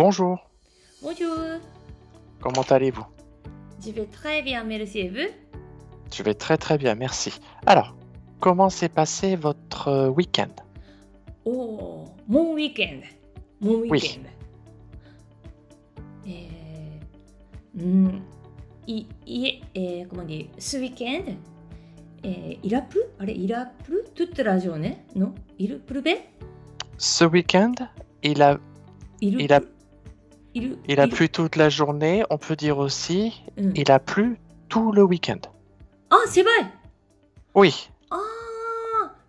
Bonjour, Bonjour, comment allez-vous? je vais très bien, merci et vous? Je vais très très bien, merci. Alors, comment s'est passé votre week-end? Oh, mon week-end. Mon Oui, week-end. Euh, hmm, comment dire, ce week-end, il a plu? Il a plu toute la journée, non? Il pleuvait? ce week-end, il a, Il il a, plu? Il, il a il, plu toute la journée. On peut dire aussi, うん。il a plu tout le week-end. Ah, c'est vrai! Oui, Ah,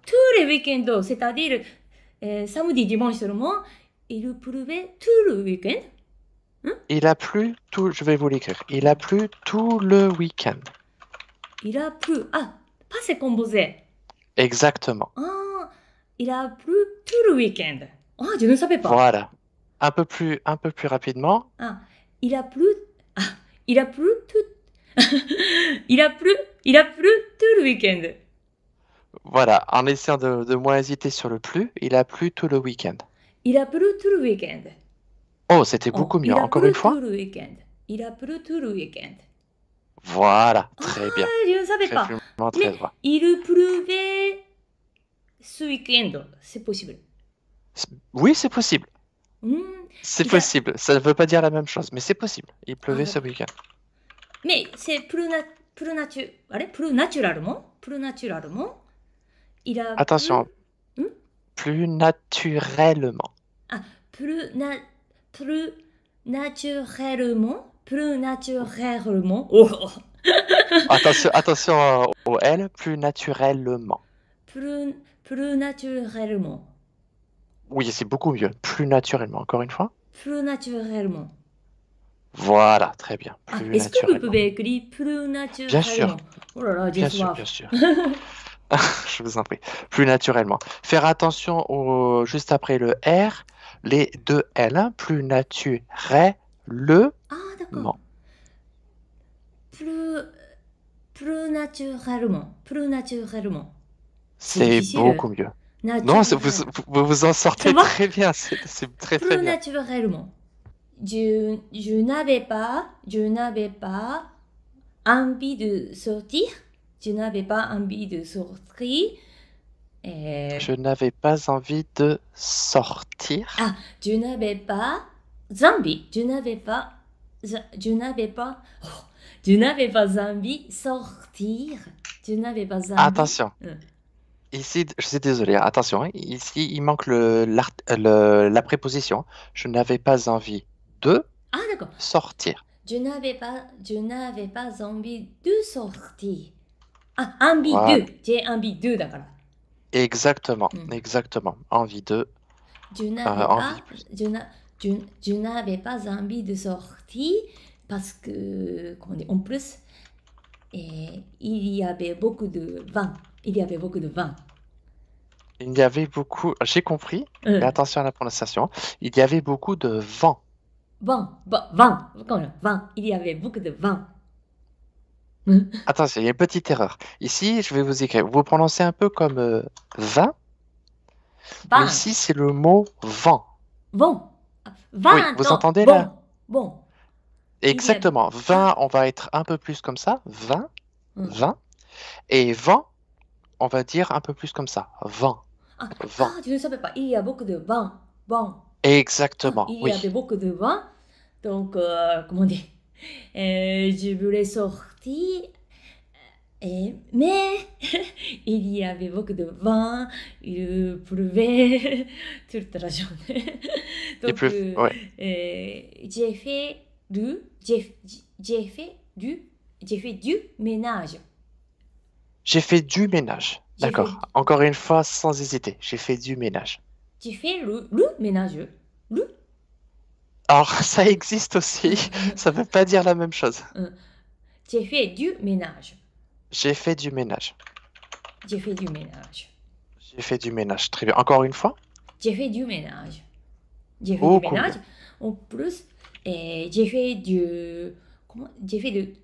tous les week-ends, c'est-à-dire samedi, dimanche seulement, il pleuvait tout le week-end? Hein? il a plu tout, je vais vous l'écrire. Il a plu tout le week-end. Il a plu. Ah, passé composé. Exactement. Ah, il a plu tout le week-end. Ah, je ne savais pas. Voilà. Un peu plus rapidement. Ah, il a plu. Ah, il a plu tout. il a plu. Il a plu tout le week-end. Voilà, en essayant de moins hésiter sur le plus, il a plu tout le week-end. Il a plu tout le week-end. Oh, c'était Oh, beaucoup mieux. il a Encore une plu tout fois? le week-end. Il a plu tout le week-end. Voilà, Ah, très bien. je ne savais Très pas. fluent, très Mais droit. il pleuvait ce week-end. C'est possible. Oui, c'est possible. Hmm, C'est il a... possible. Ça ne veut pas dire la même chose, mais c'est possible. Il Ah, pleuvait ce d'accord. week-end. Mais c'est plus naturellement, il a Attention, plus, hmm? plus naturellement. Ah, plus naturellement, oh, Attention, attention au L, plus naturellement. plus naturellement, Oui, c'est beaucoup mieux. Plus naturellement. Encore une fois. plus naturellement. Voilà, très bien. Ah, Plus est-ce que vous naturellement. pouvez écrire plus Bien sûr, naturellement? Oh là là, j'ai bien sûr, soif. bien sûr. Je vous en prie. Plus naturellement. Faire attention juste après le R, les deux L, hein, plus naturellement. Ah, d'accord. Plus, plus naturellement. C'est C'est difficile. beaucoup mieux. Non, Naturel. vous vous en Ça sortez va? très bien. C'est très très Plus bien. naturellement. Je n'avais pas envie de sortir. Je n'avais pas envie de sortir. Euh, Je n'avais pas envie de sortir. ah, je n'avais pas envie. Oh, je n'avais pas envie de sortir. Je n'avais pas envie. Attention. Ici, je suis désolé. Attention, hein, ici, il manque la préposition. Je n'avais pas envie de Ah, d'accord. sortir. Je n'avais pas envie de sortir. Ah, envie Voilà. de. J'ai envie de だから。Exactement. Hmm. Exactement. Envie de. Je n'avais Envie pas, plus. je n'avais pas envie de sortir parce que, comment dire, en plus, il y avait beaucoup de vent. Il y avait beaucoup de vent. Il y avait beaucoup. J'ai compris. Mais うん。attention à la prononciation. Il y avait beaucoup de vent. Vent. Il y avait beaucoup de vent. Attention, il y a une petite erreur. Ici, je vais vous écrire. Vous prononcez un peu comme vin, mais Vent. ici, c'est le mot vent. Vent. Oui, Vent, vous non. entendez là? Bon. Il y avait... Exactement. Vin, on va être un peu plus comme ça. Vin, vin. Et vent, on va dire un peu plus comme ça. Vent, vent. je ne savais pas. Il y a beaucoup de vent. Exactement, Il y avait oui. beaucoup de vent. Donc, comment dire, je voulais sortir. Mais il y avait beaucoup de vent. Il pleuvait toute la journée. Il Donc, pleut. Ouais. j'ai fait du ménage. J'ai fait du ménage. J'ai fait, D'accord. Encore une fois, sans hésiter. J'ai fait du ménage. j'ai fait le ménage. Le Alors, ça existe aussi. Ça ne veut pas dire la même chose. J'ai fait du ménage. J'ai fait du ménage. J'ai fait du ménage. J'ai fait du ménage. Très bien. Encore une fois. J'ai fait du ménage. J'ai fait Oh, du ménage. combien? En plus, j'ai fait du... Comment? J'ai fait du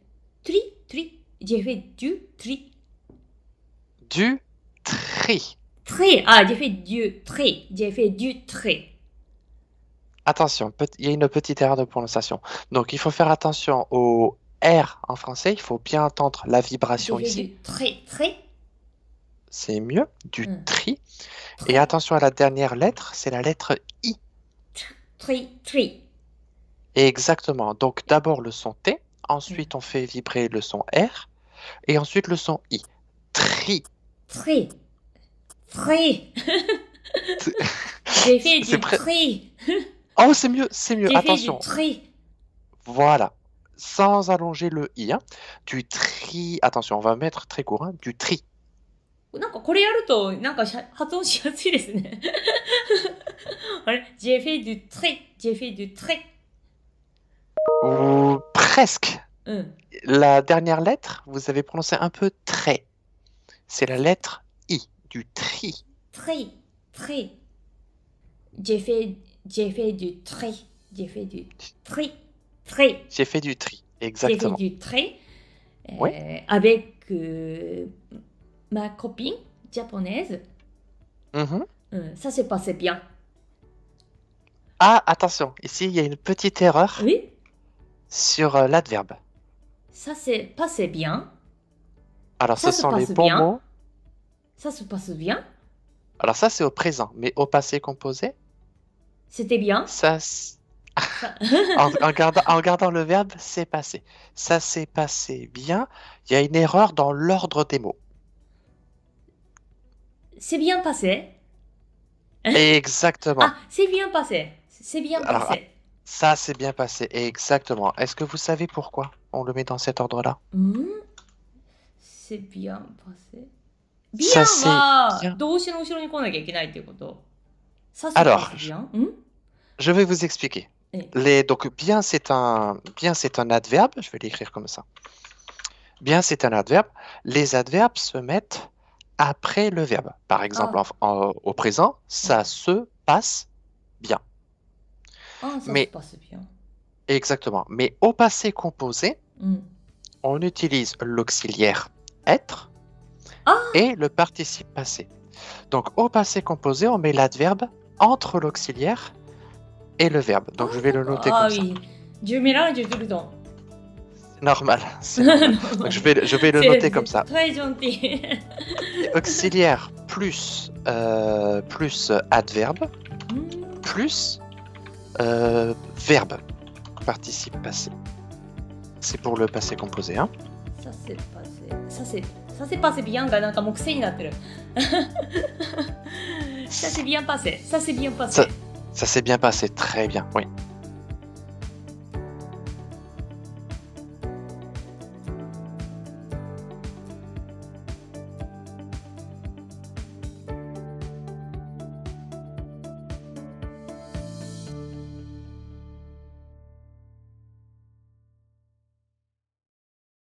tri. J'ai fait du tri. Du tri. Tri. Ah, j'ai fait du tri. J'ai fait du tri. attention, il y a une petite erreur de prononciation. Donc, il faut faire attention au R en français. Il faut bien entendre la J'ai vibration fait ici. du très, très. C'est mieux. Du うん。tri. Et très, attention à la dernière lettre. C'est la lettre I. très, très. Exactement. Donc, d'abord le son T. うん。Ensuite, on fait vibrer le son R. Et ensuite, le son I. Tri. très, très. J'ai fait C'est du prêt. très. Oh, c'est mieux. C'est mieux. J'ai fait du Attention. très. Voilà. Sans allonger le I. Hein. Du tri. Attention, on va mettre très court. Hein. Du tri. なんかこれやると、なんか発音しやすいですね。あれ J'ai fait du très. J'ai fait du très. Ou presque. うん。 La dernière lettre, vous avez prononcé un peu très. C'est la lettre I. Du tri. très, très. J'ai fait du très. J'ai fait du très, très. J'ai fait du tri. J'ai fait Exactement. du très. Oui. Avec ma copine japonaise. Mhm. Ça s'est passé bien. Ah, attention. Ici, il y a une petite erreur Oui, sur l'adverbe. ça s'est passé bien. Alors, Ça ce se sont les passe bons bien. mots. Ça se passe bien. Alors, ça, c'est au présent. Mais au passé composé, C'était bien. ça... en gardant le verbe, c'est passé. Ça s'est passé bien. Il y a une erreur dans l'ordre des mots. C'est bien passé. Exactement. Ah, c'est bien passé. C'est bien Alors, passé. ça s'est bien passé. Exactement. Est-ce que vous savez pourquoi on le met dans cet ordre-là? C'est bien passé. Ça Bien c'estはbien. 動詞の後ろに来なきゃいけないっていうこと。Ça se Alors, passe bien. je vais vous expliquer. Donc, bien, c'est un adverbe. Je vais l'écrire comme ça. Bien, c'est un adverbe. Les adverbes se mettent après le verbe. Par exemple, au présent, ça se passe bien. Ah, ça Mais- se passe bien. Exactement. Mais au passé composé, うん。 on utilise l'auxiliaire être Ah. et le participe passé. Donc, au passé composé, on met l'adverbe entre l'auxiliaire et le verbe. Donc, je vais le noter Ah comme ça. oui. 10メラージュすると。 Normal. C'est normal. Donc, je vais le noter comme ça. Très gentil. Auxiliaire plus, plus adverbe plus verbe. Participe passé. C'est pour le passé composé. Hein. Ça s'est passé. Ça s'est passé bienがなんかもう癖になってる。Ça s'est bien passé. Ça s'est bien passé. Ça s'est bien passé. Très bien. Oui.